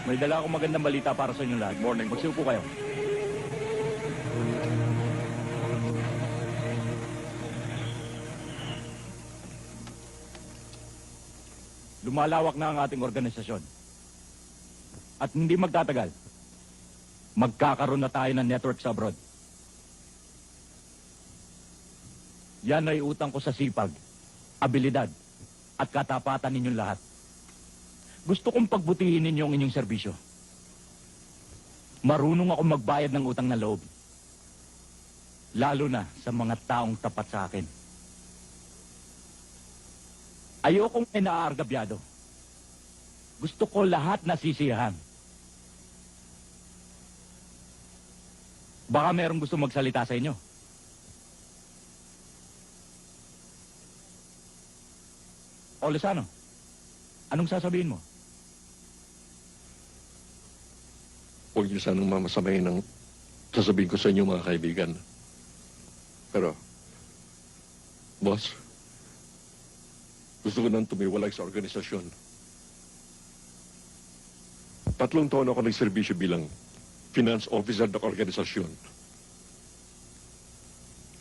May dala akong magandang balita para sa inyo lahat. Morning po. Magsiupo kayo. Lumalawak na ang ating organisasyon. At hindi magtatagal, magkakaroon na tayo ng network sa abroad. Yan ay utang ko sa sipag, abilidad, at katapatan ninyong lahat. Gusto kong pagbutihin ninyo ang inyong serbisyo. Marunong akong magbayad ng utang na loob. Lalo na sa mga taong tapat sa akin. Ayokong inaaargabyado. Gusto ko lahat nasisiyahan. Baka merong gusto magsalita sa inyo. O Lozano, anong sasabihin mo? Huwag niyo sanang mamasamayin ang sasabihin ko sa inyo, mga kaibigan. Pero, boss, gusto ko nang tumiwalay sa organisasyon. 3 taon ako nagserbisyo bilang finance officer ng organisasyon.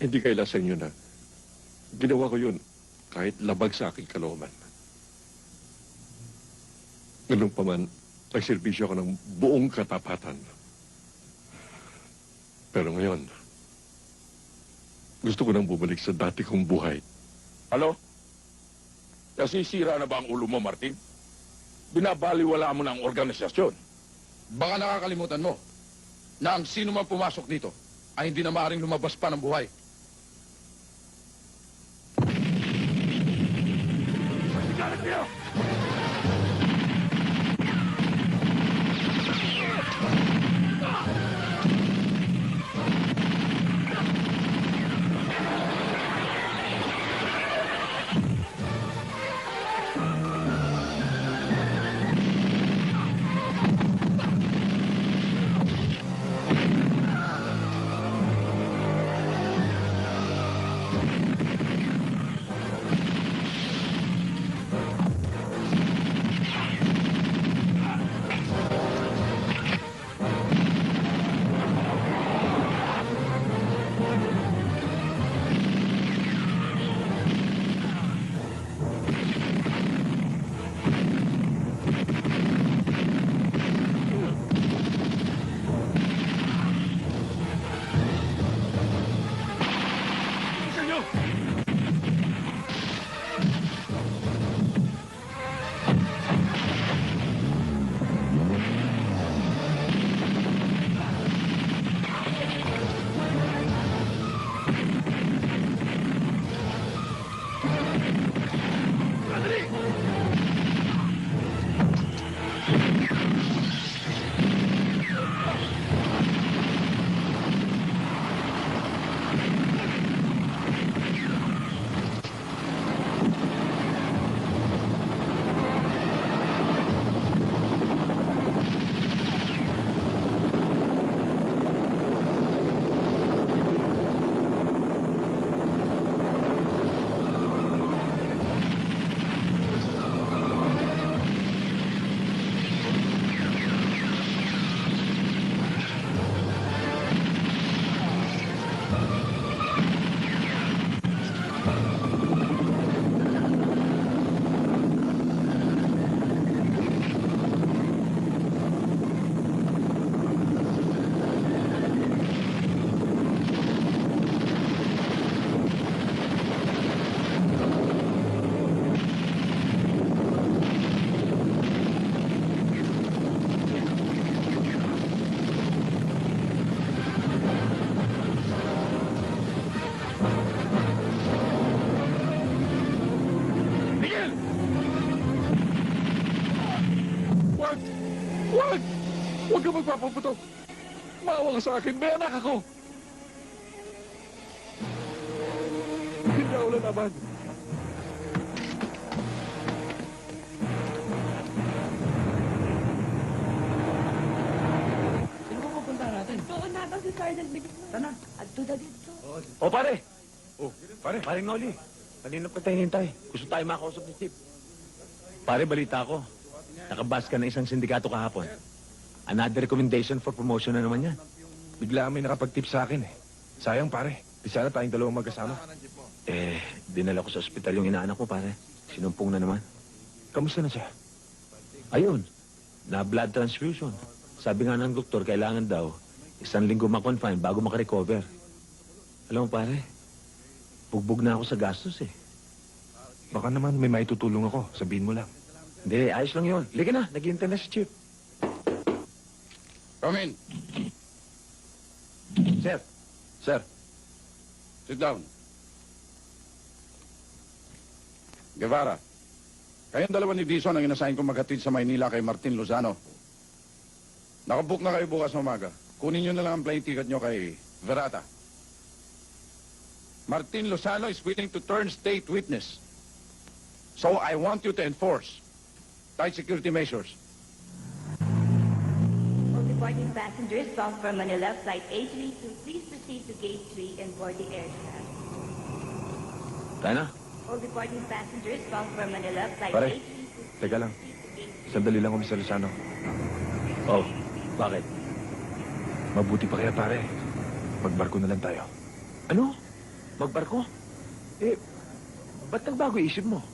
Hindi kaila sa inyo na ginawa ko yun kahit labag sa aking kalooban. Ganun pa man, nagserbisyo ako ng buong katapatan. Pero ngayon, gusto ko nang bumalik sa dati kong buhay. Halo? Nasisira na ba ang ulo mo, Martin? Binabaliwala mo na ang organisasyon. Baka nakakalimutan mo na ang sino man pumasok dito ay hindi na maaaring lumabas pa ng buhay. Huwag ka magpapaputok. Maawa ka sa akin. May anak ako. Hindi ako lalaban. Sino ba pupunta natin? Doon natin si Sergeant Bigit. Sana? At doon na dito. O pare! Pare Ngoli. Kanina pa tayo hintay. Gusto tayo makausap ni Chief. Pare, balita ko. Nakabas ka ng isang sindikato kahapon. Another recommendation for promotion na naman yan. Bigla may nakapag-tip sa akin eh. Sayang pare, di sana tayong dalawang magkasama. Dinala ko sa ospital yung inaanak ko, pare. Sinumpong na naman. Kamusta na siya? Ayun, na blood transfusion. Sabi nga ng doktor, kailangan daw 1 linggo ma-confine bago makarecover. Alam mo, pare, bugbog na ako sa gastos eh. Baka naman may maitutulong ako, sabihin mo lang. Hindi, ayos lang yun. Liga na, naghihintay na si Chief. Come in. Sir. Sir. Sit down. Guevara, kayong dalawa ni Dizon ang inassign kong maghatid sa Maynila kay Martin Lozano. Nakabook na kayo bukas na umaga. Kunin nyo na lang ang plane ticket nyo kay Verata. Martin Lozano is willing to turn state witness. So I want you to enforce tight security measures. All departing passengers bound for Manila, flight A32, please proceed to gate 3 and board the aircraft. Tayo na. All departing passengers bound for Manila, flight Pare, A32, teka lang. proceed to gate 3. Sandali lang ko, Mr. Lozano. Oh, bakit? Mabuti pa kaya pare. Magbarko na lang tayo. Ano? Magbarko? Ba't nagbago isip mo?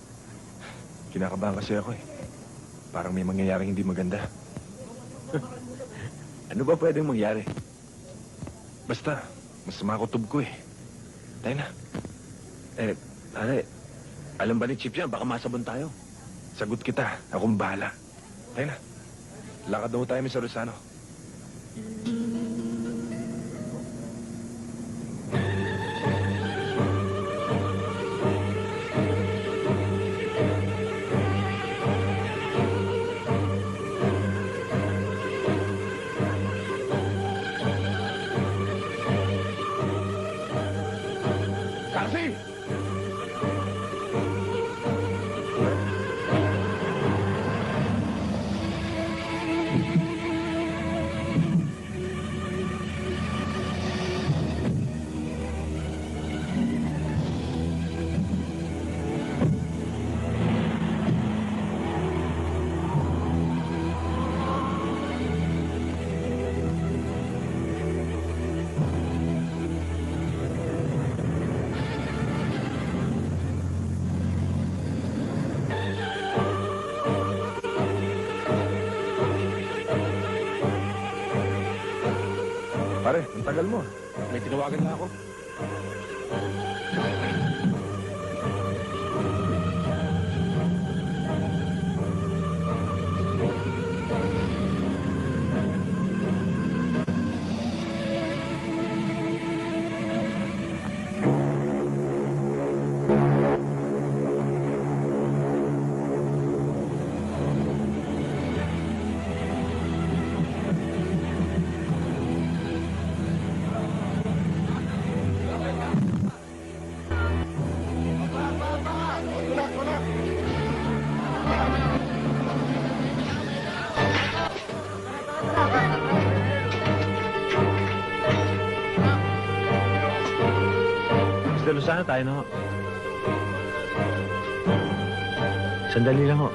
Kinakabahan kasi ako eh. Parang may mangyayaring hindi maganda. Ano ba pwedeng mangyari? Basta, masama ko tub ko eh. Tayo na. Pare, alam ba ni Chief yan? Baka masabon tayo. Sagot kita. Akong bahala. Tayo na. Lakad daw tayo, Mr. Lozano. Taxi! Pare, ang tagal mo. May tinawagan na ako. Mr. Lozano, tayo na ho. Sandali lang ho.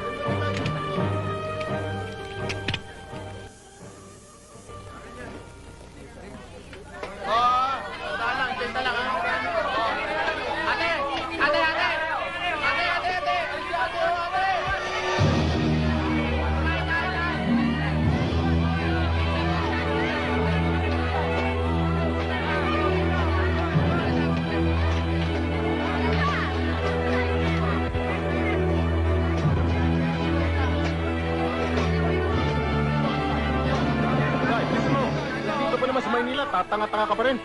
Dito pa naman sa Maynila, tatanga-tanga ka pa rin.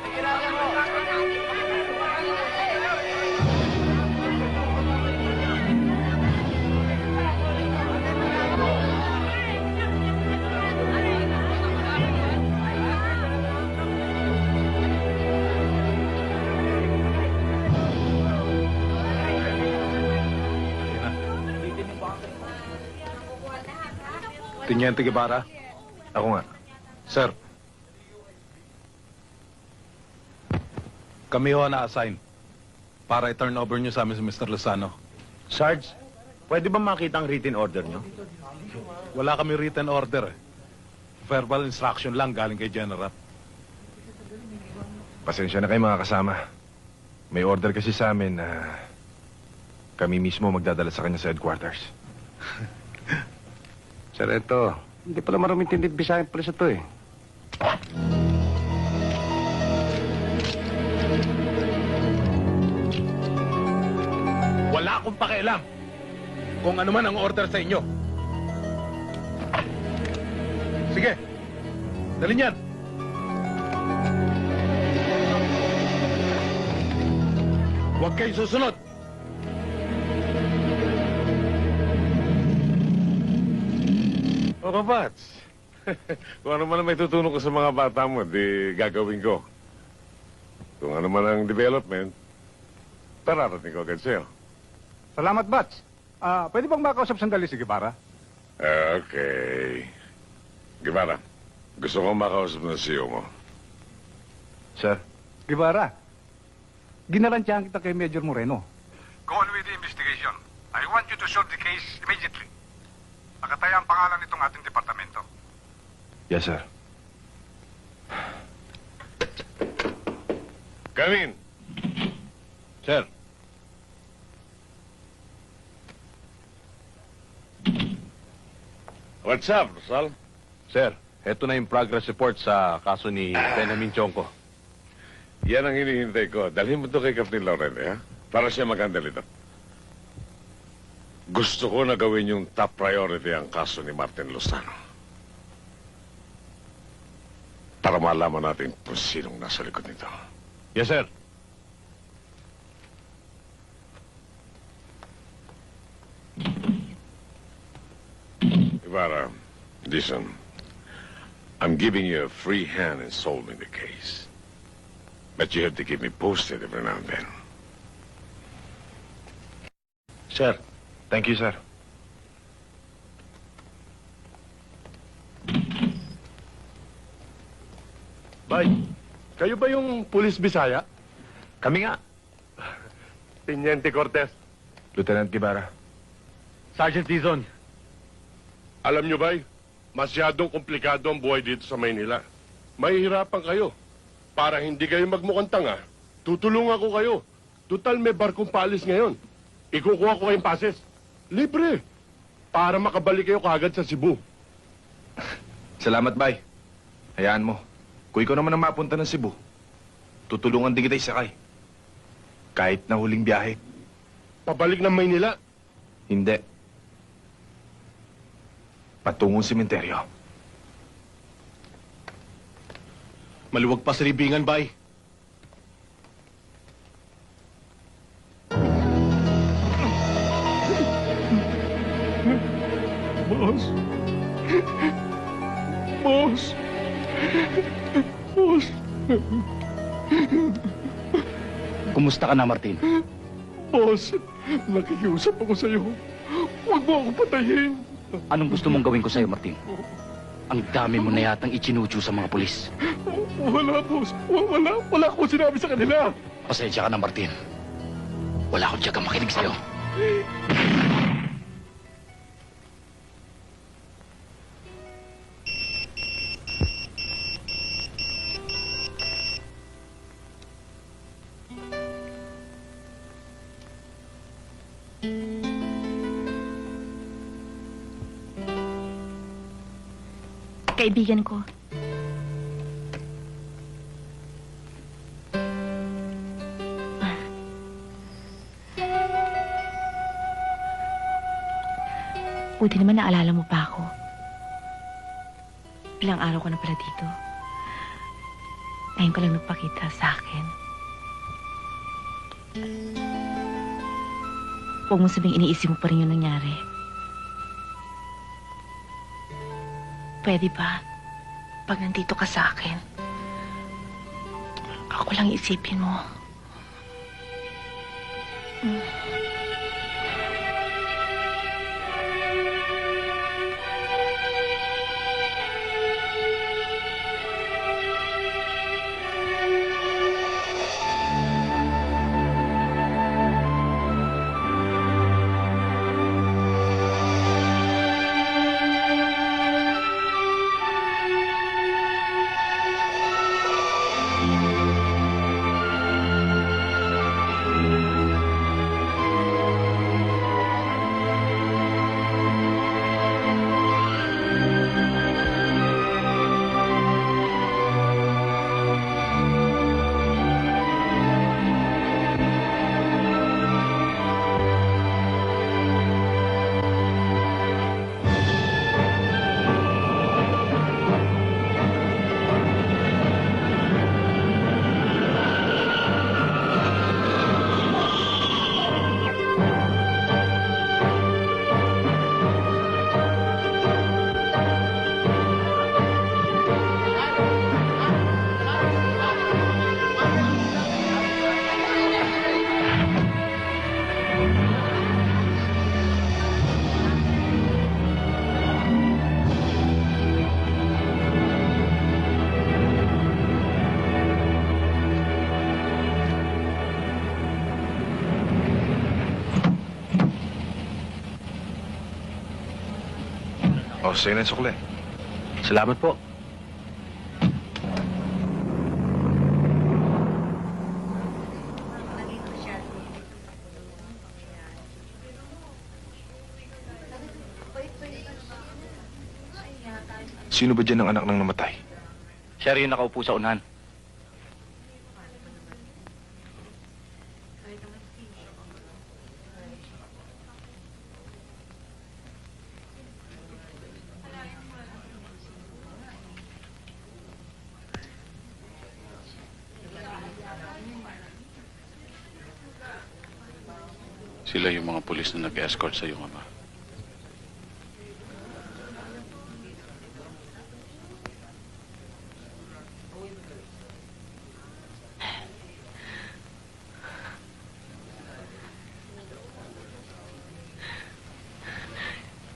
Tiniente Guevara? Ako nga. Sir. Kami ho na-assign para i-turn over nyo sa amin si Mr. Lozano. Sarge, pwede ba makita ang written order nyo? Wala kami written order eh. verbal instruction lang galing kay General. Pasensya na kayo mga kasama. May order kasi sa amin na kami mismo magdadala sa kanya sa headquarters. Sir, eto, hindi pala maraming tindid Bisayang pulis ito eh. Wala akong pakialam kung ano man ang order sa inyo. Sige, dali niyan. Huwag kayong susunod. O, Kapats. Kung ano man ang may tutulong ko sa mga bata mo, di gagawin ko. Kung ano man ang development, pararating ko agad sa'yo. Salamat, Bats. Pwede bang makausap sandali si Guevara? Okay. Gimana? Gusto ko makausap ng CEO mo. Sir, Guevara, ginarantyahan kita kay Major Moreno. Go on with the investigation. I want you to solve the case immediately. Nakataya ang pangalan nitong ating departamento. yes sir. Come in. Sir. What's up, Rizal? Sir, eto na yung progress report sa kaso ni Benjamin Chongco. Yan ang hinihintay ko. Dalhin mo to kay Captain Laurente, ha? Para siya mag-handle ito. Gusto ko na gawin yung top priority ang kaso ni Martin Lozano. Para malaman natin kung sinong nasa likod nito. Yes, sir. Ibarra, listen. I'm giving you a free hand in solving the case. But you have to keep me posted every now and then. Sir, thank you sir. Bay, kayo ba yung pulis Bisaya? Kami nga. Teniente Cortez. Lieutenant Guevara. Sergeant Dizon. Alam nyo, Bay, masyadong komplikado ang buhay dito sa Maynila. Mahihirapan kayo. Para hindi kayo magmukhang tanga, tutulungan ko kayo. Tutal may barkong paalis ngayon. Ikukuha ko kayong pases. Libre. Para makabalik kayo kagad sa Cebu. Salamat, Bay. Hayaan mo. Kung ikaw naman ang mapunta ng Cebu, tutulungan din kita isakay. Kahit na huling biyahe. Pabalik ng Maynila. Hindi. Patungong sementeryo. Maluwag pa sa libingan, bay. Boss. Boss. Boss. Kumusta ka na, Martin? Boss, nakikiusap ako sa'yo. Huwag mo ako patayin. Anong gusto mong gawin ko sa'yo, Martin? Ang dami mo na yatang ichinucho sa mga pulis. Wala, boss. Wala akong sinabi sa kanila. Pasensya ka na, Martin. Wala akong tiyagang makinig sa'yo. Kaibigan ko. Buti naman naalala mo pa ako. Ilang araw ko na pala dito. Ngayon ko lang nagpakita sa akin. Huwag mo sabing iniisip mo pa rin yung nangyari. Pwede ba? Pag nandito ka sa akin, ako lang isipin mo. sa'yo na yung sukle. Salamat po. Sino ba dyan ang anak ng namatay? Siya rin nakaupo sa unahan. Sila yung mga pulis na nag-escort sa iyong ama.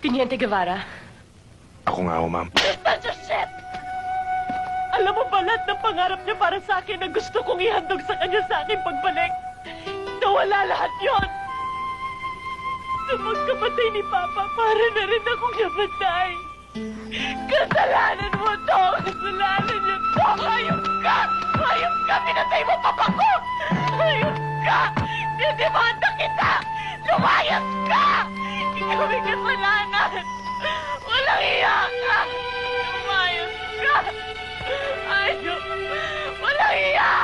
Teniente Guevara. Ako nga ho, ma'am. Mr. Shep! Alam mo ba lahat ng pangarap niya para sa akin na gusto kong ihandog sa kanya sa aking pagbalik? Nawala lahat yon. Nung magkapatay ni Papa, para na rin akong namatay. Kasalanan mo to! Kasalanan niyo to! Hayop ka! Hayop ka! Pinatay mo papa ko! Hayop ka! Didemanda kita! Lumayas ka! Ikaw may kasalanan! Walang iya ka! Lumayas ka! Hayop! Walang iya!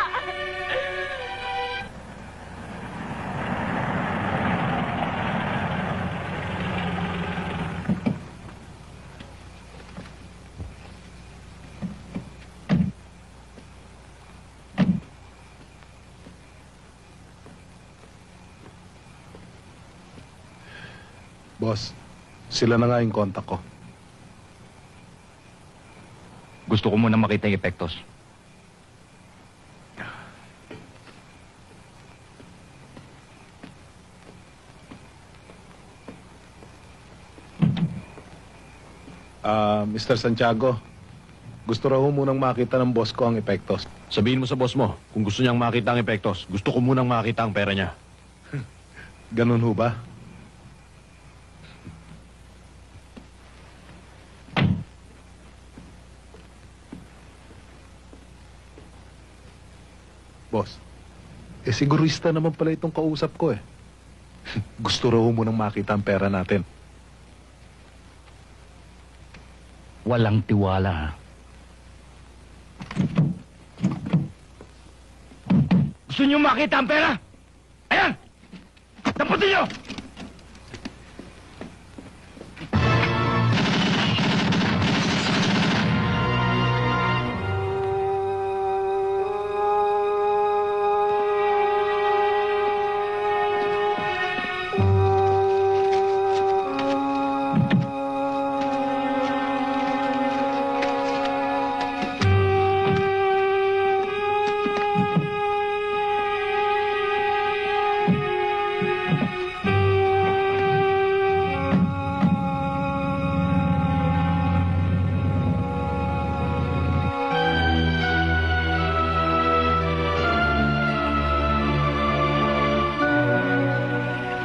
Boss, sila na nga yung kontak ko. Gusto ko muna makita yung epektos. Mr. Santiago, gusto raw munang makita ng boss ko ang epektos. Sabihin mo sa boss mo, kung gusto niyang makita ang epektos, gusto ko munang makita ang pera niya. Ganun ho ba? Boss, sigurista naman pala itong kausap ko eh. Gusto raw munang makita ang pera natin. Walang tiwala, ha? Gusto niyo makita ang pera? Ayan! Taputin niyo!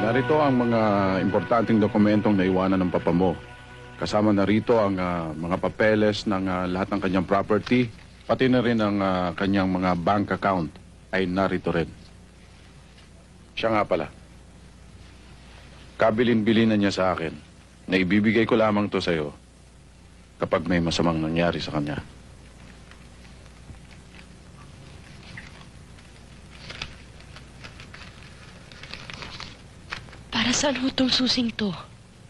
Narito ang mga importanteng dokumentong naiwanan ng papa mo. Kasama na rito ang mga papeles ng lahat ng kanyang property, pati na rin ang kanyang mga bank account ay narito rin. Siya nga pala. Kabilin-bilin na niya sa akin na ibibigay ko lamang to sa'yo kapag may masamang nangyari sa kanya. Para saan ho tong susing to?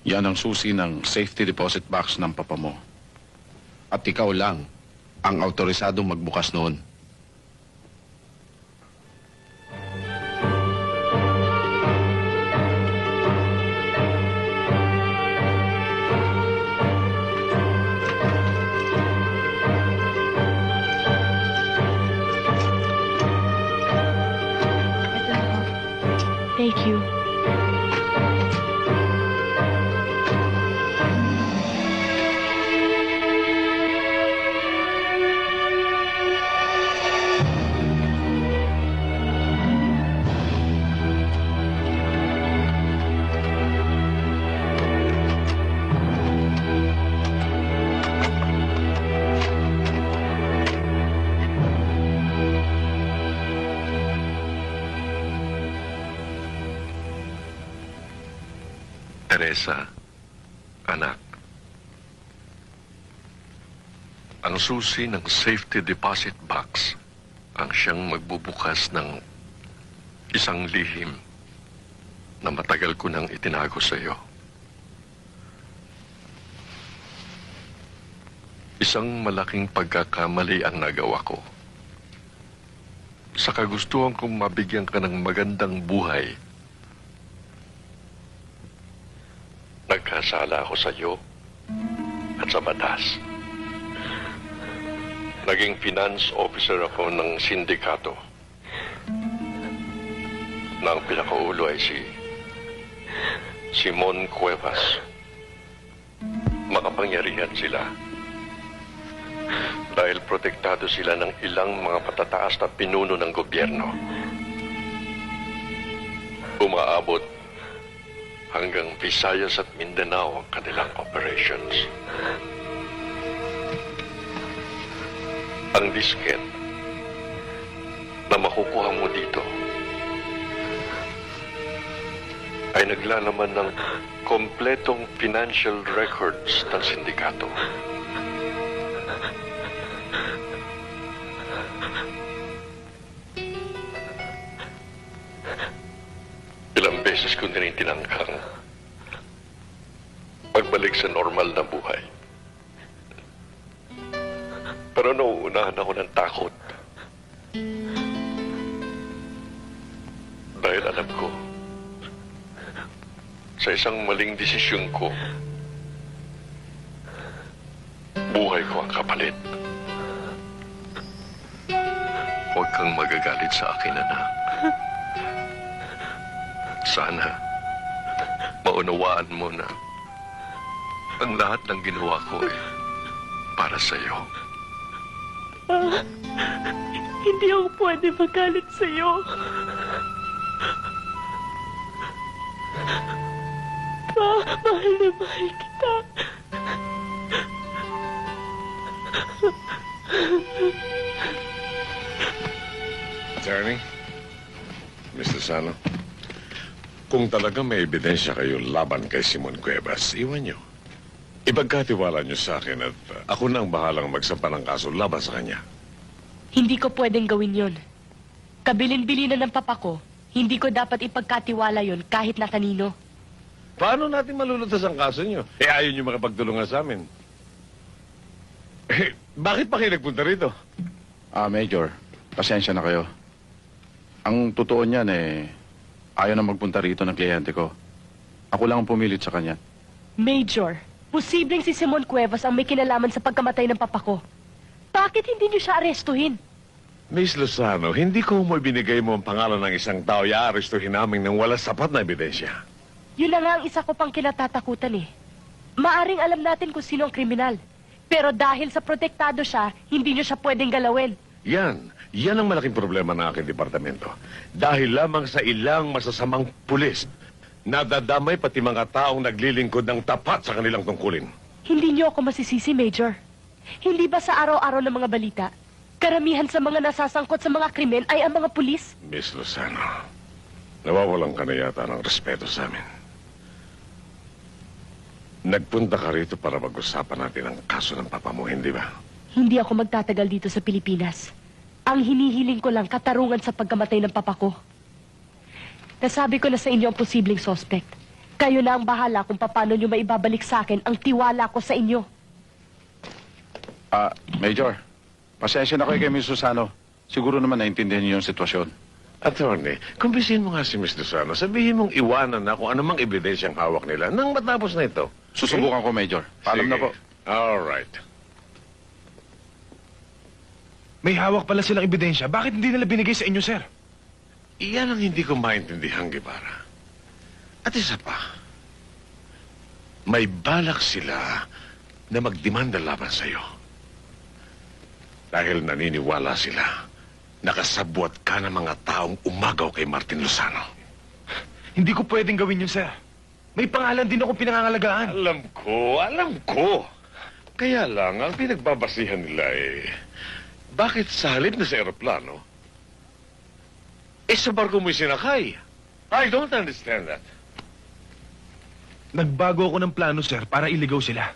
Yan ang susi ng safety deposit box ng papa mo. At ikaw lang ang autorisadong magbukas noon. Ito ho. Thank you. Teresa, anak, ang susi ng safety deposit box ang siyang magbubukas ng isang lihim na matagal ko nang itinago sa iyo. Isang malaking pagkakamali ang nagawa ko. Sa kagustuhan kong mabigyan ka ng magandang buhay, nagkasala ako sa iyo at sa batas. Naging finance officer ako ng sindikato na ang pinakaulo ay si Simon Cuevas. Makapangyarihan sila dahil protektado sila ng ilang mga patataas na pinuno ng gobyerno. Umaabot hanggang Visayas at Mindanao ang kanilang operations. Ang disket na makukuha mo dito ay naglalaman ng kompletong financial records ng sindikato. Ilang beses ko na rin tinangkang pagbalik sa normal na buhay. Pero nauunahan ako ng takot. Dahil alam ko, sa isang maling desisyon ko, buhay ko ang kapalit. Huwag kang magagalit sa akin, anak. Sana, maunawaan mo na ang lahat ng ginawa ko ay para sa iyo. Hindi ako pwede magalit sa'yo. Mahal na mahal kita. Attorney, Mr. Sano, kung talaga may ebidensya kayo laban kay Simon Cuevas, iwan nyo. Ipagkatiwala nyo sa akin at ako na ang bahalang magsampa ng kaso laban sa kanya. Hindi ko pwedeng gawin yon. Kabilin-bilinan ng papa ko, hindi ko dapat ipagkatiwala yon kahit na kanino. Paano natin malulutas ang kaso nyo? Ayaw nyo makapagtulungan sa amin. Bakit pa kayo nagpunta rito? Major, pasensya na kayo. Ang totoo niyan ayaw na magpunta rito ng kliyente ko. Ako lang ang pumilit sa kanya. Major, posibleng si Simon Cuevas ang may kinalaman sa pagkamatay ng papa ko. Bakit hindi niyo siya arestuhin? Miss Lozano, hindi ko mo binigay mo ang pangalan ng isang tao, i-arestuhin namin nang wala sapat na ebidensya. Yun na nga ang isa ko pang kinatatakutan eh. Maaring alam natin kung sino ang kriminal. Pero dahil sa protektado siya, hindi niyo siya pwedeng galawin. Yan ang malaking problema ng aking departamento. Dahil lamang sa ilang masasamang pulis, nadadamay pati mga taong naglilingkod ng tapat sa kanilang tungkulin. Hindi niyo ako masisisi, Major. Hindi ba sa araw-araw ng mga balita, karamihan sa mga nasasangkot sa mga krimen ay ang mga pulis? Miss Lozano, nawawalan ka na yata ng respeto sa amin. Nagpunta ka rito para mag-usapan natin ang kaso ng papa mo, hindi ba? Hindi ako magtatagal dito sa Pilipinas. Ang hinihiling ko lang katarungan sa pagkamatay ng papa ko. Nasabi ko na sa inyo ang posibleng suspect. Kayo na ang bahala kung paano nyo maibabalik sa akin ang tiwala ko sa inyo. Major, pasensya na kayo kay Miss Susano. Siguro naman naintindihan niyo yung sitwasyon. Attorney, kumbisihin mo nga si Miss Lozano. Sabihin mong iwanan na kung anumang ebidensyang hawak nila nang matapos na ito. Susubukan ko, Major. Paalam na po. All right. May hawak pala silang ebidensya. Bakit hindi nila binigay sa inyo, sir? Iyan ang hindi ko maintindihan, Guevara. At isa pa, may balak sila na magdemanda laban sa'yo. Dahil naniniwala sila nakasabwat ka ng mga taong umagaw kay Martin Lozano. Hindi ko pwedeng gawin yun, sir. May pangalan din ako pinangangalagaan. Alam ko. Kaya lang, ang pinagbabasihan nila bakit sa halip na sa eroplano, sa barko mo sinakay? I don't understand that. Nagbago ako ng plano, sir, para iligaw sila.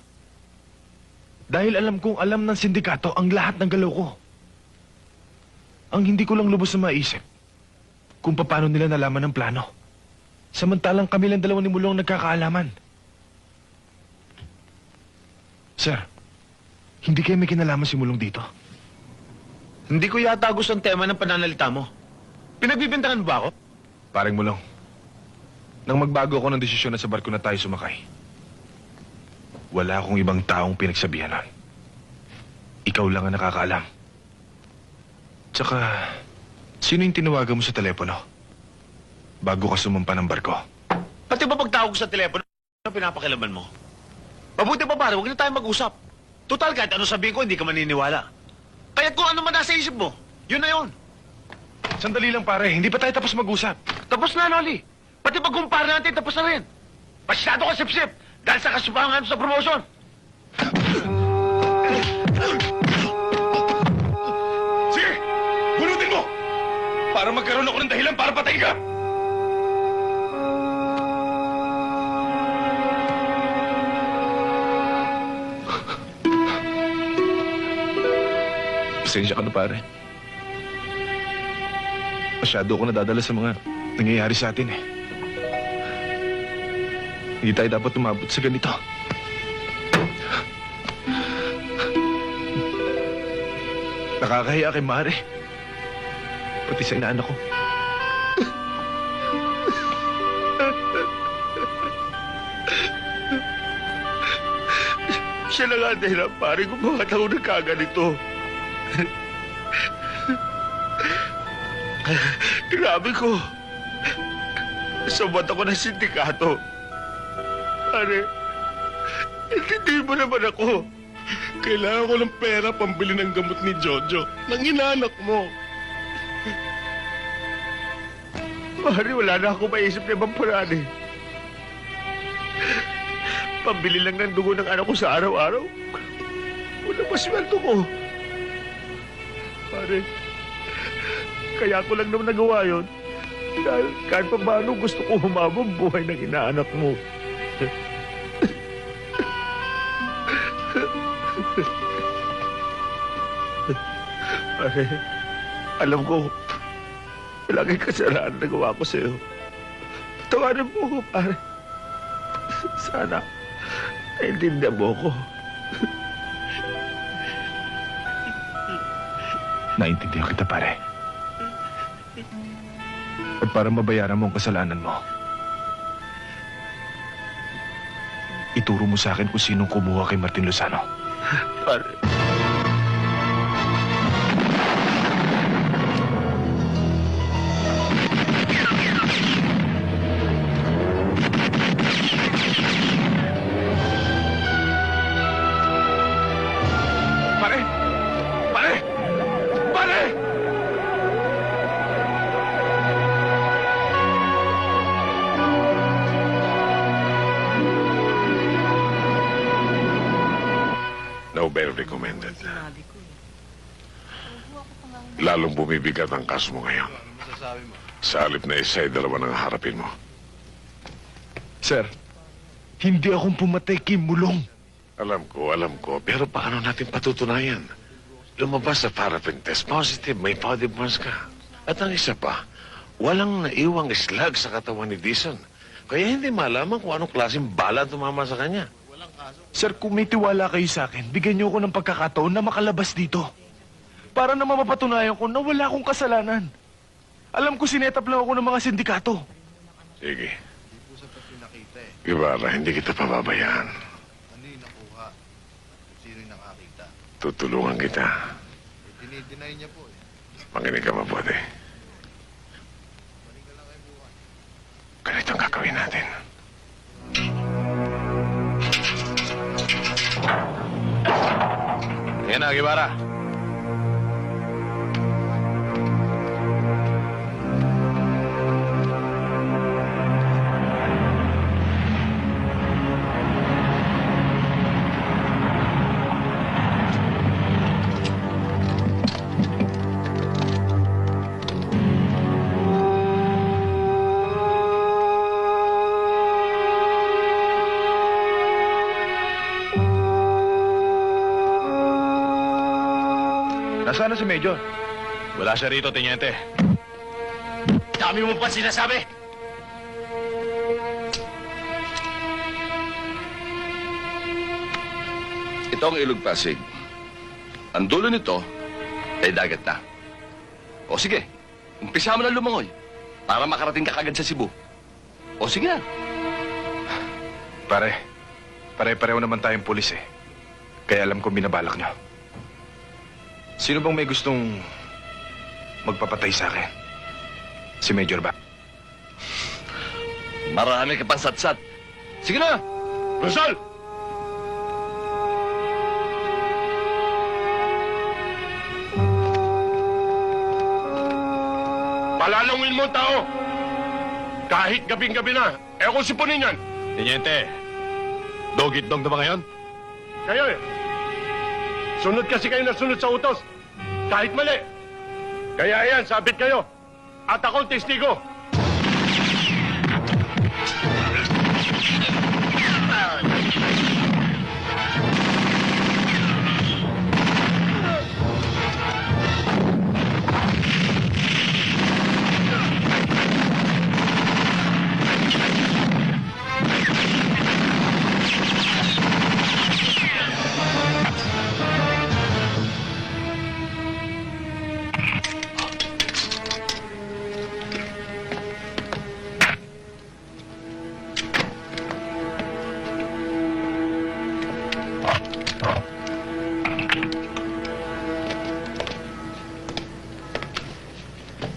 Dahil alam kong alam ng sindikato ang lahat ng galaw ko. Ang hindi ko lang lubos na maisip, kung paano nila nalaman ang plano. Samantalang kami lang dalawa ni Mulong nagkakaalaman. Sir, hindi kayo may kinalaman si Mulong dito. Hindi ko yata gusto ang tema ng pananalita mo. Pinagbibintangan mo ba ako? Paring Mulong, nang magbago ako ng desisyon na sa barko na tayo sumakay, wala akong ibang taong pinagsabihan nun. Ikaw lang ang nakakaalam. Tsaka, sino yung tinawagan mo sa telepono? Bago ka sumampa ng barko. Pati ba pagtawag ko sa telepono, ano pinapakilaman mo? Mabuti pa pare, huwag na tayo mag-usap. Total, kahit ano sabihin ko, hindi ka maniniwala. Kaya kung ano man nasa isip mo, yun na yun. Sandali lang pare, hindi pa tayo tapos mag-usap. Tapos na, Loli. Pati pag-kumpara natin, tapos na rin. Pasyado ka sip-sip dahil sa kasubangan sa promotion. Sige! Bunutin mo! Para magkaroon ako ng dahilan para patayin ka! Pasensya ka na, pare. Masyado ako nadadala sa mga nangyayari sa atin, eh. Hindi tayo dapat umabot sa ganito. Nakakahiya kay Mare. Pati sa inaanak ko. Siya na nga dahilan, pare, kung bakit ako nagkaganito. Grabe ko. Sabot ako ng sindikato. Pare, hindi mo naman ako. Kailangan ko ng pera pambili ng gamot ni Jojo, ng inanak mo. Pare, wala na ako maisip na ibang paraan eh. Pambili lang ng dugo ng anak ko sa araw-araw. Wala pa sweldo ko. Pare, kaya ko lang naman nagawa yun. Dahil kahit pa paano gusto ko humabang buhay ng inaanak mo. Pare, alam ko, malaki kasalanan na gawa ko sa'yo. Tawarin mo ko, pare. Sana, naintindihan mo ko. Naintindihan kita, pare. At para mabayaran mo ang kasalanan mo, ituro mo sa akin kung sinong kumuha kay Martin Lozano. Pare. Pare! Pare! Pare! No, very recommended. Lalong bumibigat ang kaso mo ngayon. Sa halip na isa ay dalawa nang harapin mo. Sir, hindi akong pumatay kay Mulong. Alam ko. Pero paano natin patutunayan? Lumabas sa paraffin test positive, may body burns ka. At ang isa pa, walang naiwang slag sa katawan ni Dizon. Kaya hindi malaman kung anong klaseng bala tumama sa kanya. Sir, kung may tiwala kayo sa akin, bigyan niyo ako ng pagkakataon na makalabas dito. Para na mapapatunayan ko na wala akong kasalanan. Alam ko sinetap lang ako ng mga sindikato. Sige. Guevara, hindi kita pababayaan. Tutulungan kita. Dinideny niya po eh. Makinig ka mabuti. Ganito ang gagawin natin. Yan na, Guevara. Nasaan na si Major? Wala siya rito, Teniente. Dami mo pa sinasabi! Ito ang Ilog Pasig. Ang dulo nito ay dagat na. O sige, umpisa mo na lumangoy para makarating ka kagad sa Cebu. O sige na. Pare-pareho naman tayong pulis eh. Kaya alam kong binabalak nyo. Sino bang may gustong magpapatay sa akin? Si Major ba? Marami ka pang satsat. Sige na! Rizal! Palalangin mo ang tao! Kahit gabing-gabi na, kung sipunin yan. Teniente, dog-it-dog na ba ngayon? Kayo eh. Sunod kasi kayo na sunod sa utos. Kahit mali. Kaya yan, sabit kayo. At akong testigo.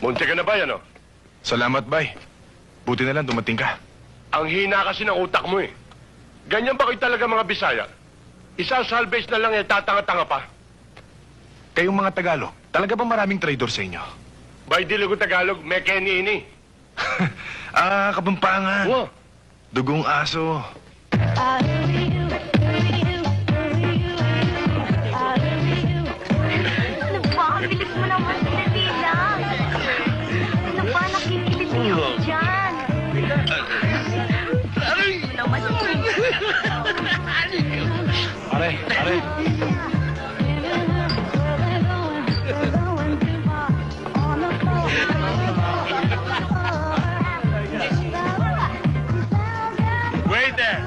Munti ka na ba yan, oh? Salamat, Bay. Buti na lang dumating ka. Ang hina kasi ng utak mo eh. Ganyan ba kayo talaga mga Bisaya? Isang salvage na lang eh, tatanga-tanga pa. Kayong mga Tagalog, talaga ba maraming traidor sa inyo? Bay Diligo Tagalog, may ini. Kapampangan. Oh. Dugong aso. Ano ba? Ang bilis mo naman sinatila. Ano ba? Nakikiliti ako dyan. Ano naman? Pare. Wait there!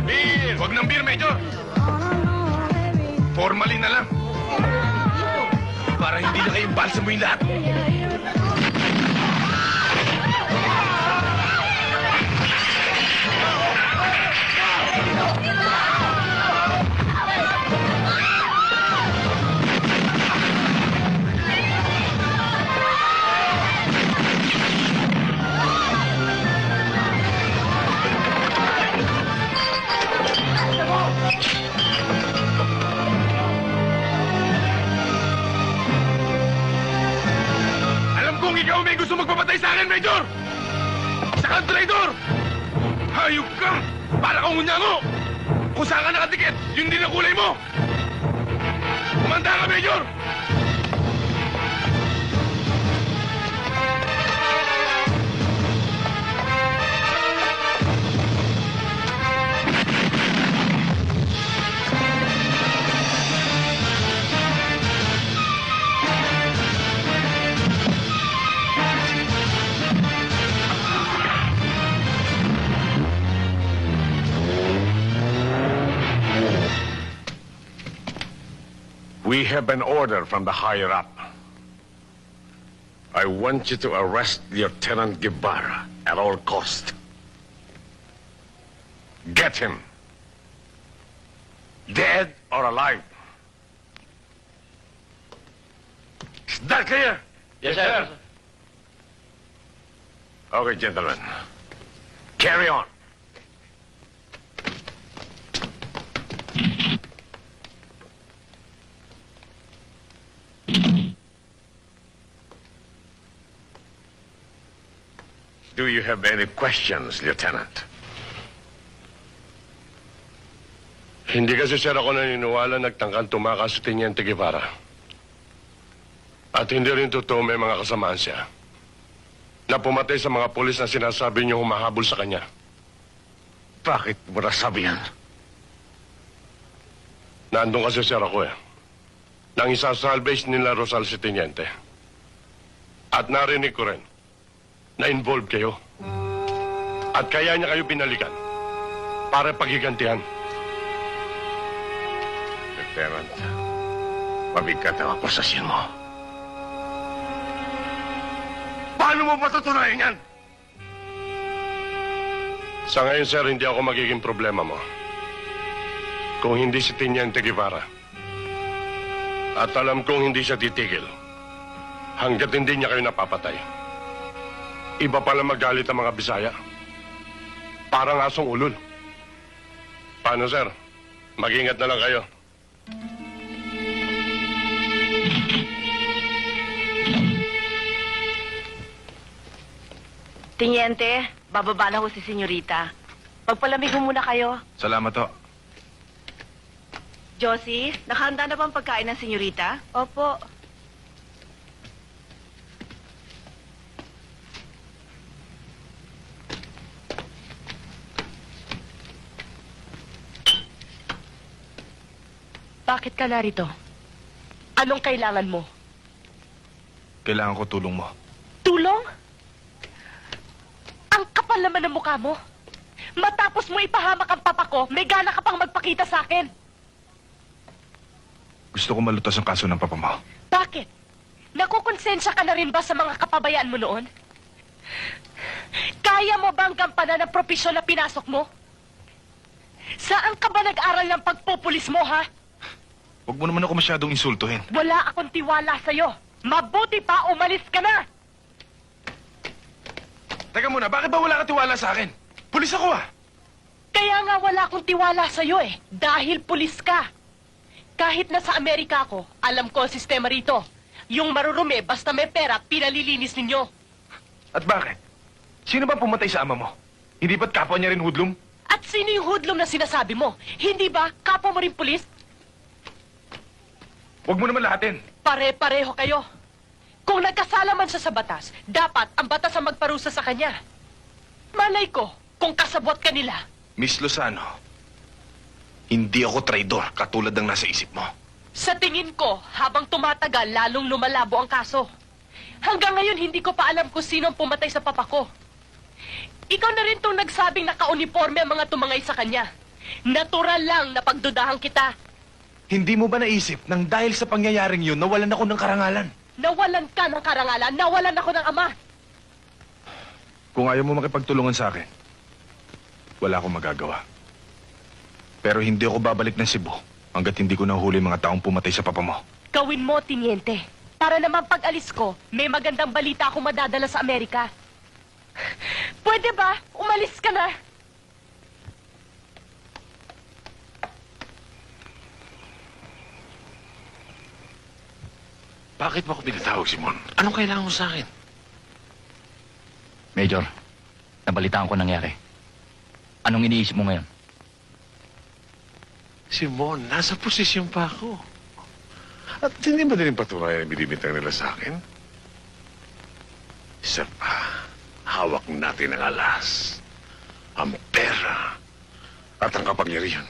Beer! Huwag ng beer, Major. Formalin na lang. Para hindi na kayong balsa mo yung lahat. Alam kong ikaw may gusto magpapatay sa akin, Major! Isa kang traitor! Hayop ka! Para kang unyango! Kung saan ka nakatikit, yun din ang kulay mo! Kumanda ka, Major! We have an order from the higher up. I want you to arrest Lieutenant Guevara at all cost. Get him. Dead or alive. Is that clear? Yes, sir. Okay, gentlemen. Carry on. Do you have any questions, Lieutenant? Hindi kasi sir ako naniniwala nagtangkang tumakas sa Teniente Guevara. At hindi rin totoo may mga kasamaan siya na pumatay sa mga pulis na sinasabi niyo humahabol sa kanya. Bakit mo nasabi yan? Nandun kasi sir ako eh. nang isasalvage nila Rosal si Teniente. At narinig ko rin na involved kayo. At kaya niya kayo binalikan para paghigantihan. Lieutenant, mabigat ang akusasyon mo. Paano mo patutunayan yan? Sa ngayon, sir, hindi ako magiging problema mo. Kung hindi si Teniente Guevara. At alam kong hindi siya titigil hanggat hindi niya kayo napapatay. Iba pala magalit ang mga Bisaya. Parang asong ulol. Paano, sir? Mag-ingat na lang kayo. Teniente, bababa na ho si Senyorita. Magpalamig ho muna kayo. Salamat ho. Josie, nakahanda na bang pagkain ng Senyorita? Opo. Bakit ka narito? Anong kailangan mo? Kailangan ko tulong mo. Tulong? Ang kapal naman ng mukha mo. Matapos mo ipahamak ang papa ko, may gana ka pang magpakita sa akin. Gusto ko malutas ang kaso ng papa mo. Bakit? Nakukonsensya ka na rin ba sa mga kapabayaan mo noon? Kaya mo bang gampanan ang propesyon na pinasok mo? Saan ka ba nag-aral ng pagpupulis mo, ha? Huwag mo naman ako masyadong insultuhin. Wala akong tiwala sa'yo. Mabuti pa, umalis ka na! Teka muna, bakit ba wala ka tiwala sa akin? Pulis ako ah! Kaya nga wala akong tiwala sa'yo eh. Dahil pulis ka. Kahit nasa Amerika ako, alam ko ang sistema rito. Yung marurumi, basta may pera, pinalilinis ninyo. At bakit? Sino ba pumatay sa ama mo? Hindi ba't kapwa niya rin hudlum? At sino yung hoodlum na sinasabi mo? Hindi ba kapwa mo rin pulis? Huwag mo naman lahatin. Pare-pareho kayo. Kung nagkasala man siya sa batas, dapat ang batas ang magparusa sa kanya. Malay ko, kung kasabwat ka nila. Miss Lozano, hindi ako traidor katulad ng nasa isip mo. Sa tingin ko, habang tumatagal, lalong lumalabo ang kaso. Hanggang ngayon, hindi ko pa alam kung sino ang pumatay sa papa ko. Ikaw na rin tong nagsabing naka-uniforme ang mga tumangay sa kanya. Natural lang na pagdudahan kita. Hindi mo ba naisip nang dahil sa pangyayaring yun, nawalan ako ng karangalan? Nawalan ka ng karangalan, nawalan ako ng ama. Kung ayaw mo makipagtulungan sa akin, wala akong magagawa. Pero hindi ako babalik ng Cebu hanggat hindi ko nahuli mga taong pumatay sa papa mo. Gawin mo, Teniente. Para naman pag alis ko, may magandang balita akong madadala sa Amerika. Pwede ba? Umalis ka na. Bakit mo ako pinatawag, Simon? Anong kailangan mo sa akin? Major, nabalitaan ko nangyari. Anong iniisip mo ngayon? Simon, nasa posisyon pa ako. At hindi ba din patunayan ang binibintang nila sa akin? Isa pa, hawak natin ang alas, ang pera, at ang kapangyarihan.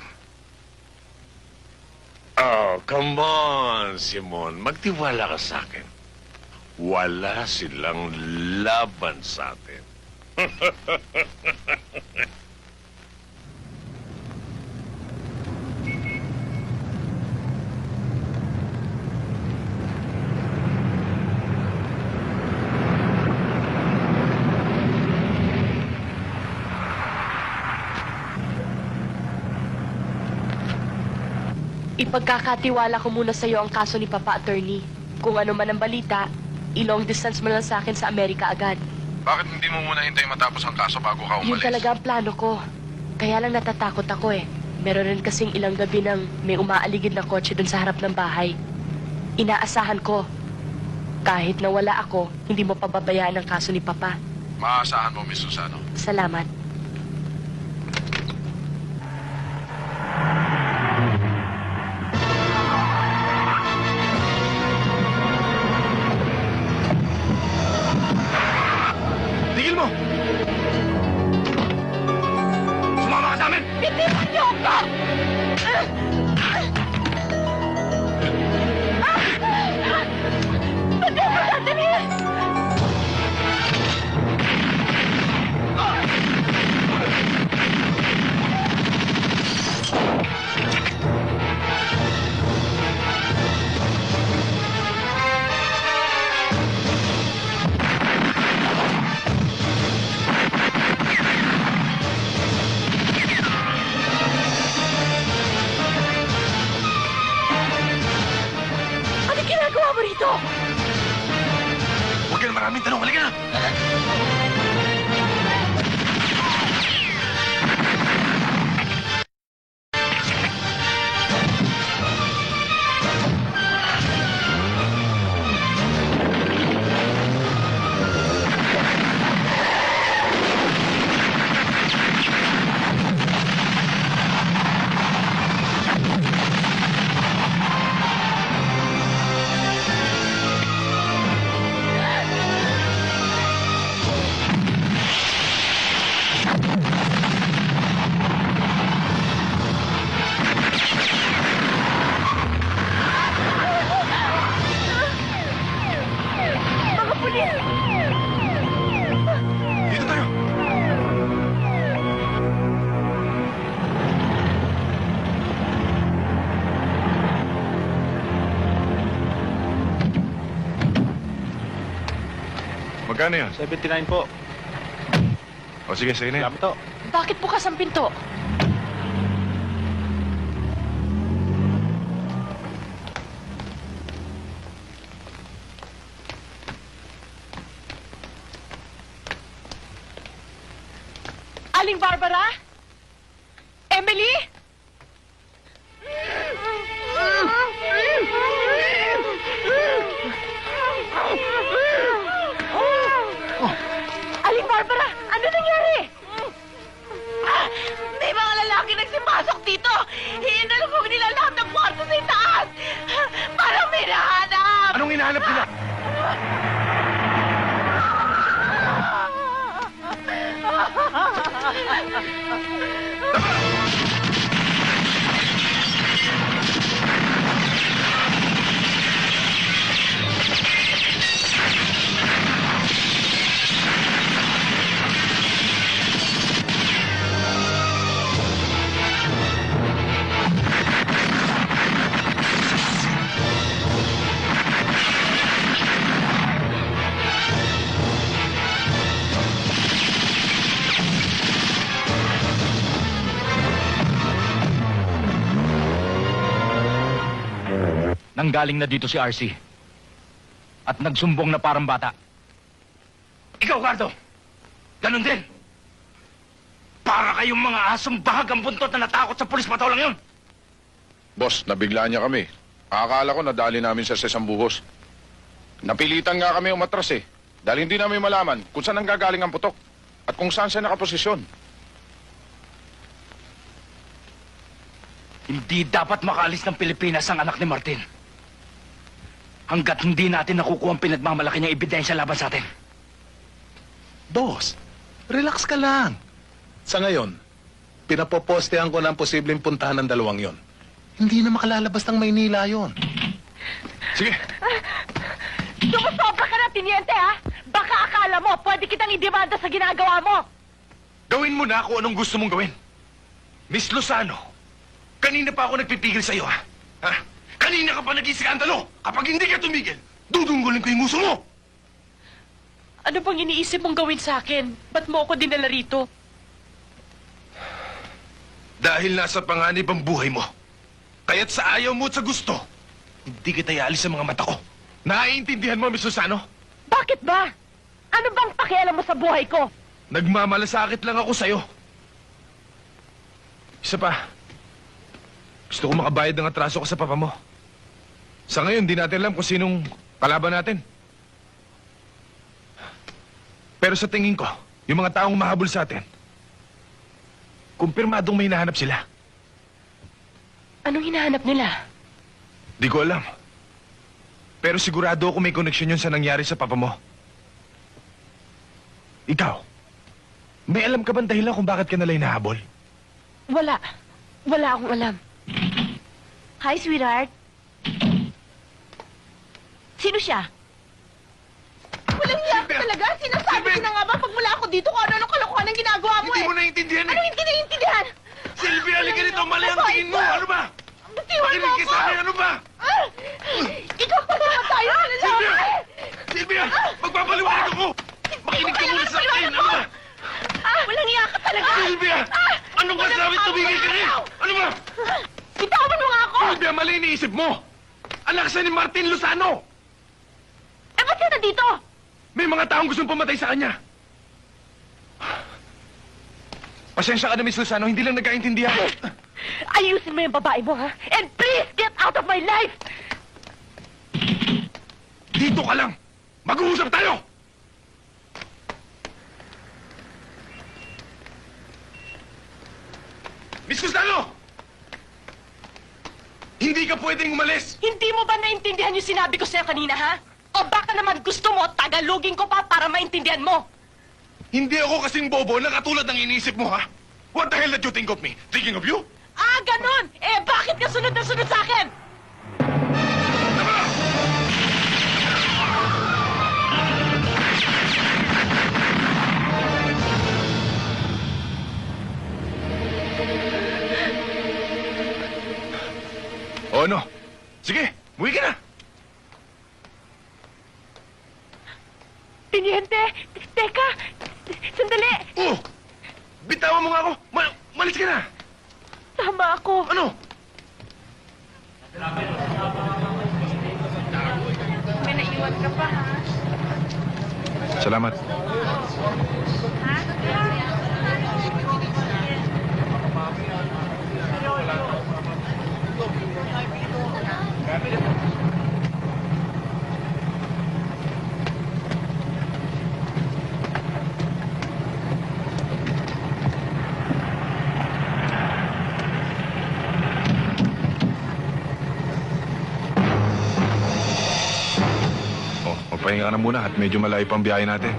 Oh, come on, Simon. Magtiwala ka sa akin. Wala silang laban sa atin. Ipagkakatiwala ko muna sa'yo ang kaso ni Papa Attorney. Kung ano man ang balita, i-long distance mo lang sa akin sa Amerika agad. Bakit hindi mo muna hintayin matapos ang kaso bago ka Yun talaga ang plano ko. Kaya lang natatakot ako eh. Meron rin kasing ilang gabi nang may umaaligid na kotse dun sa harap ng bahay. Inaasahan ko, kahit na wala ako, hindi mo pababayaan ang kaso ni Papa. Maaasahan mo, Miss Susano. Salamat. Tigil mo! Sumama ka sa amin! Bitiwan niyo ako! Mga pulis! Dito tayo! Magkano yan? 79 po. O sige, sa'yo na yan. Salamat to. Bakit bukas ang pinto? Aling Barbara? Emily? Aling Barbara, ano nangyari? May mga lalaki nagsipasok dito. Hinalubog nila lahat ng kwarto sa itaas. Parang may nahanap. Anong hinahanap nila? Nanggaling na dito si RC. At nagsumbong na parang bata. Ikaw, Gardo! Ganon din! Para kayong mga asong bahagang buntot na natakot sa pulis patolang yun! Boss, nabiglaan niya kami. Akala ko nadali namin siya sa isang buhos. Napilitan nga kami umatras eh. Dahil hindi namin malaman kung saan nanggagaling ang putok at kung saan siya nakaposisyon. Hindi dapat makaalis ng Pilipinas ang anak ni Martin. Hanggat hindi natin nakukuha ang pinagmamalaki niyang ebidensya laban sa atin. Boss, relax ka lang. Sa ngayon, pinapopostehan ko na ang posibleng puntahan ng dalawang yon. Hindi na makalalabas ng Maynila yon. Sige, Sumusobra ka na, Tiniente, ha? Baka akala mo, pwede kitang idemanda sa ginagawa mo. gawin mo na kung anong gusto mong gawin. Miss Lozano, kanina pa ako nagpipigil sa'yo, ha? Ha? Kanina ka pa nag-iskandalo. Kapag hindi ka tumigil, dudunggulin ko yung uso mo. Ano bang iniisip mong gawin sa akin? Ba't mo ako dinala rito? Dahil nasa panganib ang buhay mo. Kaya't sa ayaw mo at sa gusto, hindi kita ialis sa mga mata ko. Naiintindihan mo, Miss Lozano? Bakit ba? Ano bang pakialam mo sa buhay ko? Nagmamalasakit lang ako sa'yo. Isa pa, gusto ko makabayad ng atraso ko sa papa mo. Sa ngayon, di natin alam kung sinong kalaban natin. Pero sa tingin ko, yung mga taong mahabol sa atin, kumpirmadong may hinahanap sila. Anong hinahanap nila? Di ko alam. Pero sigurado ako may koneksyon yun sa nangyari sa papa mo. Ikaw, may alam ka bang dahilan kung bakit ka nila hinahabol? Wala. Wala akong alam. Hi, sweetheart. Sino siya? Walang hiya ka talaga? Sinasabi ko na nga ba pag mula ako dito kung ano-ano kalokohan ang ginagawa mo Hindi mo naiintindihan eh! Ano hindi naiintindihan? Sylvia, halika rito! Mali ang tingin mo! Ano ba? Bitiwan mo Makinig ka ako! sa akin! Ano ba? Ikaw pa naman tayo! Sylvia! Sylvia! Magpapaliwanag ako! Makinig ka muna sa akin! Ano ba? Walang hiya ka talaga! Sylvia! Anong Walang kasabi? Tumigil ka rin! Ano ba? Bitawan mo nga ako! Sylvia, mali iniisip mo! Anak siya ni Martin Lozano! Eh, ba't ka nandito? May mga taong gustong pumatay sa kanya. Pasensya ka na, Miss Lozano. Hindi lang nagkaintindihan. Ayusin mo yung babae mo, ha? And please, get out of my life! Dito ka lang! Mag-uusap tayo! Miss Lozano! Hindi ka pwedeng umalis! Hindi mo ba naintindihan yung sinabi ko sa'yo kanina, ha? O baka naman gusto mo, tagalogin ko pa para maintindihan mo? Hindi ako kasing bobo na katulad ng iniisip mo, ha? What the hell did you think of me? Thinking of you? Ah, ganun! Eh, bakit ka sunod na sunod sa akin? O ano? Sige, muwi ka na! Tiniente! Teka! Sandali! Oh! Bitawan mo nga ako! Malis ka na! Tama ako. Ano? May naiwan ka pa, ha? Salamat. Magpahinga ka na muna at medyo malayo pang biyahe natin.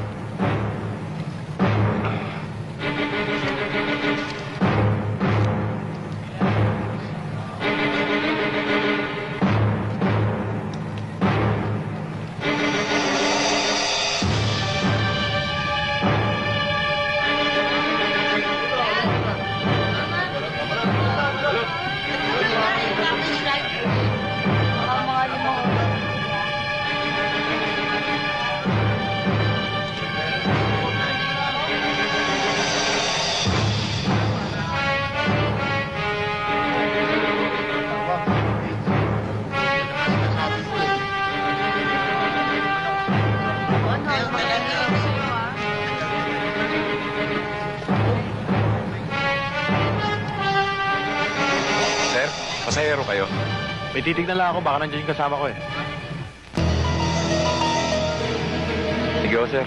Pasahero kayo. May titignan lang ako, baka nandiyan yung kasama ko eh. Sige ho, sir.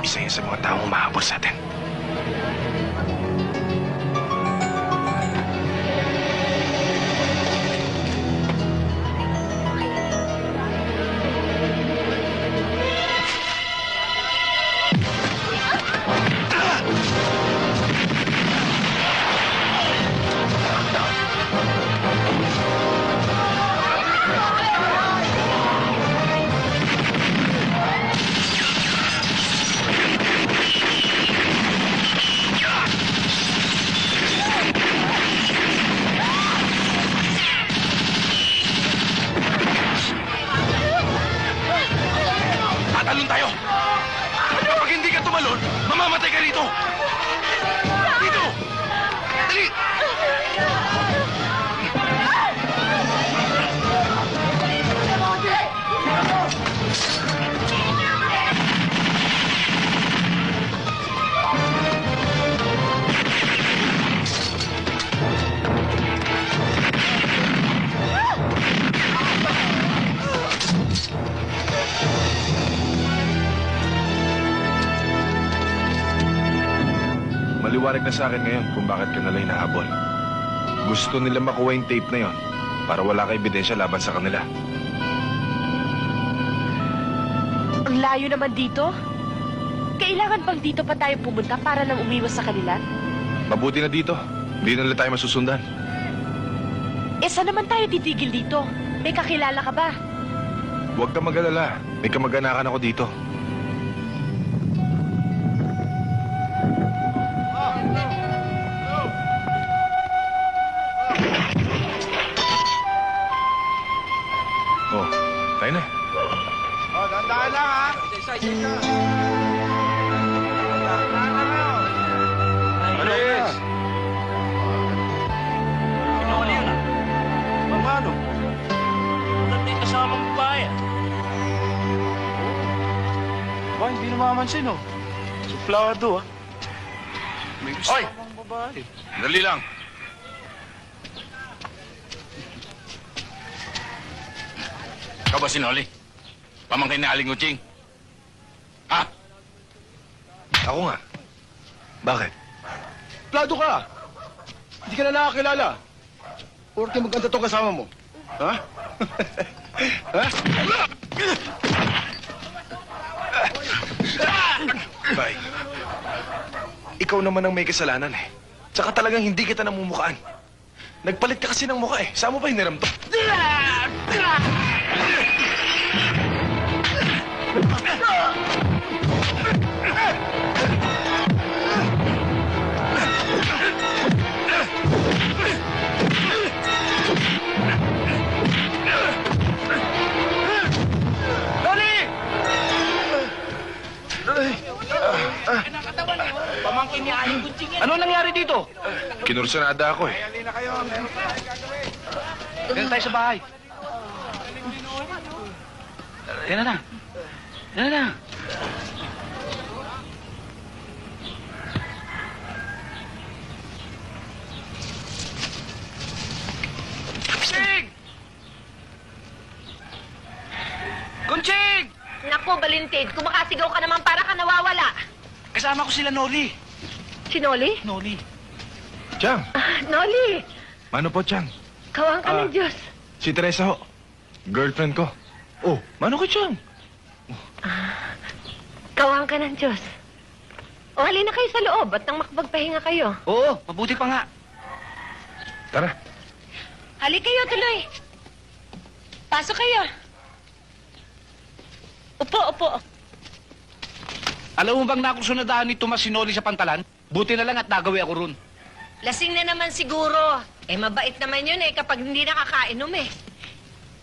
Isa yun sa mga taong umahabol sa atin. Tatalon tayo! Kapag hindi ka tumalon, mamamatay ka rito! Dito! Dali! Maliwanag na sa akin ngayon kung bakit ka nila hinahabol. Gusto nila makuha yung tape na yon para wala ka ebidensya laban sa kanila. Ang layo naman dito. Kailangan bang dito pa tayo pumunta para lang umiwas sa kanila? Mabuti na dito. Hindi na nila tayo masusundan. Eh, saan naman tayo titigil dito? May kakilala ka ba? Huwag ka mag-alala. May kamag-anakan ako dito. Oh, tayo na. Oh, dandahan lang, ha? Isa-isa ka. Alis! Pinuli yun, ah. no? Ba't may kasamang babae? Ba, hindi namamansin, oh. Suplado, ah. May Oy! kasamang babae. Dali lang. Ikaw ba si Noli? Pamangkin ni Aling Uching? Ha? Ako nga. Bakit? Suplado ka! Hindi ka na nakakilala. Porke maganda tong kasama mo. Ha? Ha? Bay, ikaw naman ang may kasalanan eh. Tsaka talagang hindi kita namumukaan. Nagpalit ka kasi ng mukha eh. Saan mo ba hiniram to? Pamangkin ni Aling Gunting yan. Ano nangyari dito? Kinursanada ako eh. Ganun tayo sa bahay. Yan na. Yan na. Gunting! Gunting! Naku, Valentin, kumakasigaw ka naman para ka nawawala. Kasama ko sila Noli. Si Noli? Noli. Chang, Noli! mano po, Chang? Kawang ka ng Diyos. Si Teresa ho. Girlfriend ko. Oh, mano ko, Chang? Kawang ka ng Diyos. O, halina kayo sa loob at nang makapagpahinga kayo. Oo, mabuti pa nga. Tara. Hali kayo, tuloy. Pasok kayo. Upo. Alam mo bang nakusunadahan ni Tomas si Noli sa pantalan? Buti na lang at nagawi ako ron. Lasing na naman siguro. Eh, mabait naman yun eh kapag hindi nakakainom eh.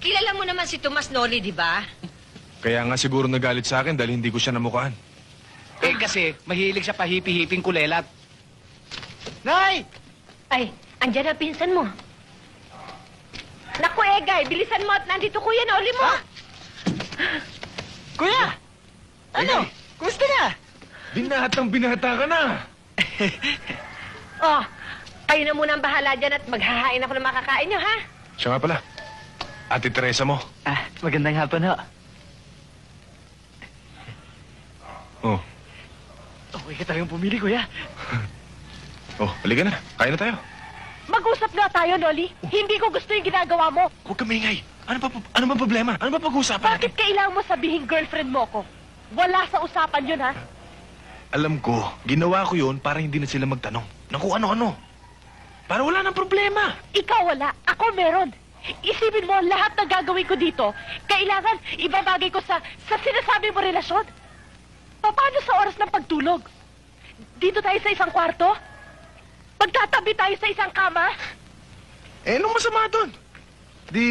Kilala mo naman si Tomas Noli, di ba? Kaya nga siguro nagalit sa akin dahil hindi ko siya namukaan. Eh kasi, mahilig sa pahipi-hiping kulelat. Nay! Ay, andyan na pinsan mo. Naku, Egay, bilisan mo at nandito Kuya Noli mo. Kuya! Ano? Kumusta na? Binata ka na. Oh, kayo na muna ang bahala dyan at maghahain ako ng makakain nyo, ha? Siya nga pala. Ate Teresa mo. Magandang hapon ho. Oh. Okay ka talagang pumili, Kuya. Oh, halika na. Kain na tayo. Mag-usap nga tayo, Noli. Hindi ko gusto yung ginagawa mo. Huwag ka maingay. Ano ba problema? Ano ba pag-uusapan Bakit kailangan mo sabihin girlfriend mo ko? Wala sa usapan yun, ha? Alam ko, ginawa ko yun para hindi na sila magtanong ng kung ano-ano. Para wala nang problema. Ikaw wala, ako meron. Isipin mo, lahat ng gagawin ko dito, kailangan ibabagay ko sa sinasabi mo relasyon. Paano sa oras ng pagtulog? Dito tayo sa isang kwarto? Magtatabi tayo sa isang kama? Eh, anong masama doon? Di,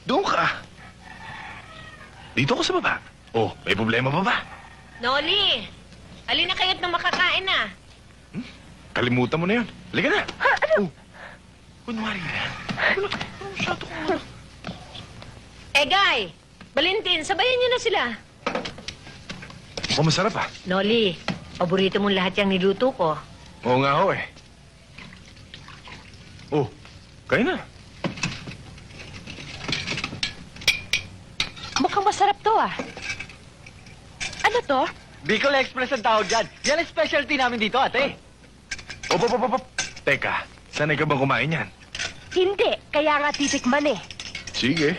doon ka. Dito ako sa baba. Oh, may problema pa ba? Noli, halina kayo't na makakain na. Kalimutan mo na yun. Halika na. Ano? Oh, kunwari na yan. Masyado ko. Egay, Valentin, sabayan nyo na sila. Mukhang masarap ah. Noli, paborito mong lahat yung niluto ko. Oo nga ho eh. Oh, kain na. Mukhang masarap to, ah. Ano to? Bicol Express ang tawag dyan. Yan ang specialty namin dito, ate. Op. Teka, sanay ka bang kumain yan? Hindi, kaya nga titikman eh. Sige.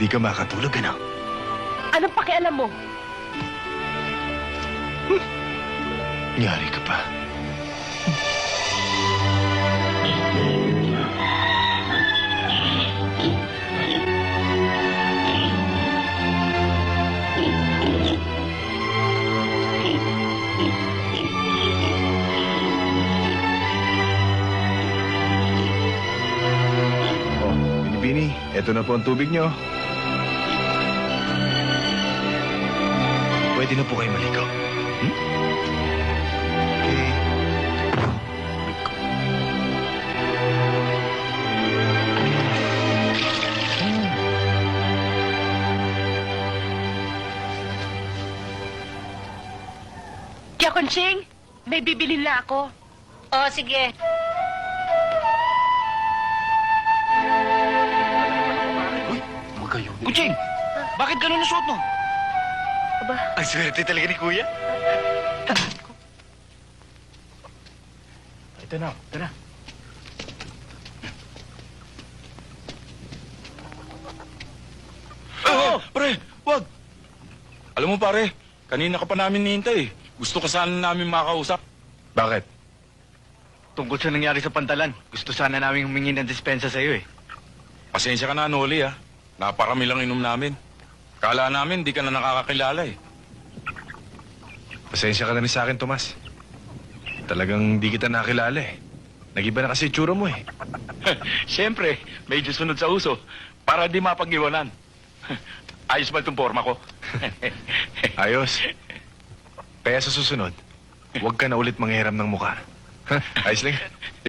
Di ka makatulog, ano? Anong pakialam mo? Yari ka pa. Oh, Binibini, eto na po ang tubig nyo. Pwede na po kayo maligaw. Hmm? Okay. Kaya Conching, may bibilin na ako. Oh, sige. Kuching! Bakit ganun ang suot mo? Aba, Ang swerte talaga ni Kuya. Ito na, ito na. Pare, wag! Alam mo pare, kanina ka pa namin nihintay. Gusto ka sana namin makausap. Bakit? Tungkol sa nangyari sa pantalan, gusto sana namin humingi ng dispensa sa'yo eh. Pasensya ka na, Noli, ha. Naparami lang inom namin. Kala namin, di ka na nakakakilala eh. Pasensya ka na rin sa akin, Tomas. Talagang di kita nakilala eh. Nag-iba na kasi itsura mo eh. Siyempre, medyo sunod sa uso, para di mapag-iwanan. Ayos ba itong forma ko? Ayos. Kaya sa susunod, huwag ka na ulit manghiram ng mukha. Ayos lang.